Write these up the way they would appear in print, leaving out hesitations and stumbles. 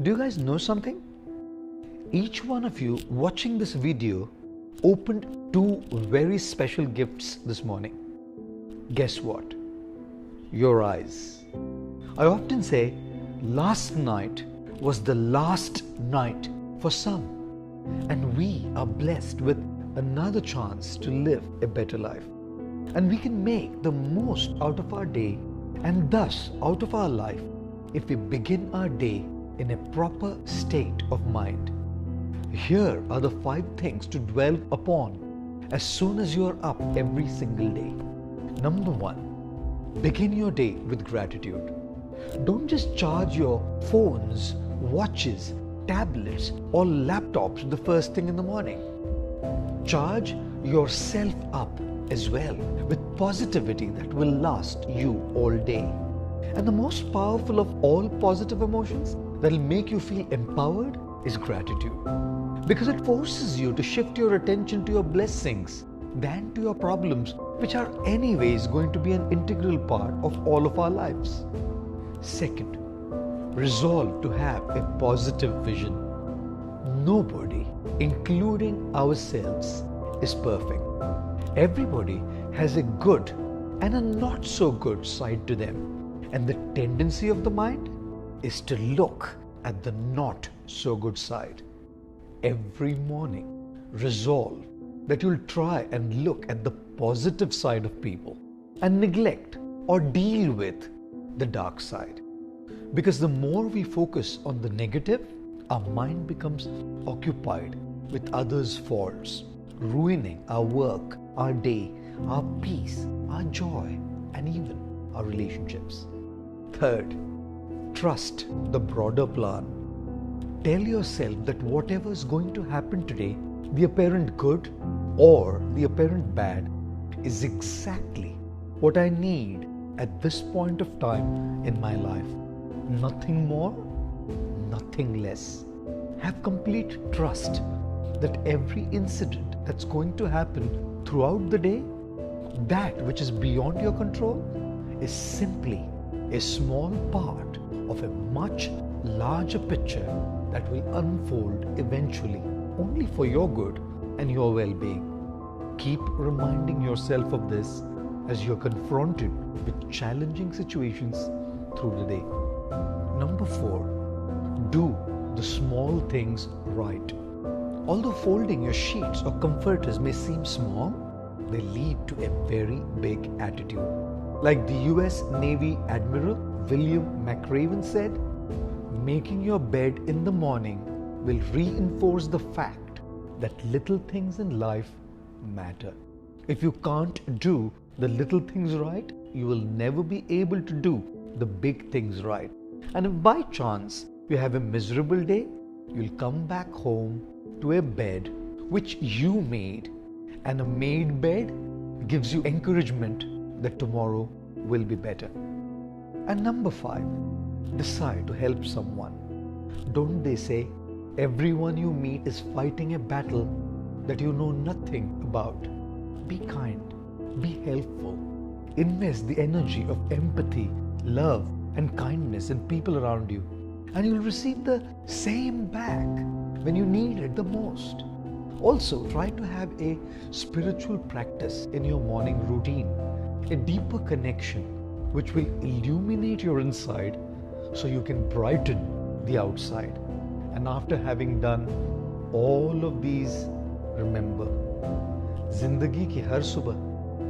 Do you guys know something? Each one of you watching this video opened two very special gifts this morning. Guess what? Your eyes. I often say last night was the last night for some, and we are blessed with another chance to live a better life. And we can make the most out of our day and thus out of our life if we begin our day in a proper state of mind. Here are the 5 things to dwell upon as soon as you are up every single day. Number 1, begin your day with gratitude. Don't just charge your phones, watches, tablets or laptops the first thing in the morning. Charge yourself up as well with positivity that will last you all day. And the most powerful of all positive emotions that will make you feel empowered is gratitude. Because it forces you to shift your attention to your blessings than to your problems, which are anyways going to be an integral part of all of our lives. Second, resolve to have a positive vision. Nobody, including ourselves, is perfect. Everybody has a good and a not so good side to them, and the tendency of the mind is to look at the not so good side. Every morning, resolve that you'll try and look at the positive side of people and neglect or deal with the dark side. Because the more we focus on the negative, our mind becomes occupied with others' faults, ruining our work, our day, our peace, our joy, and even our relationships. Third, trust the broader plan. Tell yourself that whatever is going to happen today, the apparent good or the apparent bad, is exactly what I need at this point of time in my life. Nothing more, nothing less. Have complete trust that every incident that's going to happen throughout the day, that which is beyond your control, is simply a small part of a much larger picture that will unfold eventually only for your good and your well-being. Keep reminding yourself of this as you're confronted with challenging situations through the day. Number 4, do the small things right. Although folding your sheets or comforters may seem small, they lead to a very big attitude. Like the US Navy Admiral William McRaven said, making your bed in the morning will reinforce the fact that little things in life matter. If you can't do the little things right, you will never be able to do the big things right. And if by chance you have a miserable day, you'll come back home to a bed which you made, and a made bed gives you encouragement that tomorrow will be better. And number 5, decide to help someone. Don't they say everyone you meet is fighting a battle that you know nothing about? Be kind, be helpful, invest the energy of empathy, love and kindness in people around you, and you'll receive the same back when you need it the most. Also, try to have a spiritual practice in your morning routine, a deeper connection which will illuminate your inside so you can brighten the outside. And after having done all of these, remember, जिंदगी की हर सुबह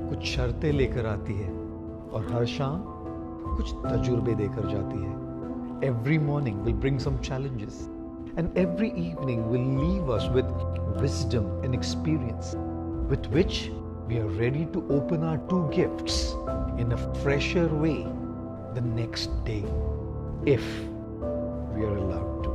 कुछ शर्तें लेकर आती है और हर शाम कुछ तजुर्बे देकर जाती है. Every morning will bring some challenges, and every evening will leave us with wisdom and experience with which we are ready to open our 2 gifts in a fresher way the next day, if we are allowed to.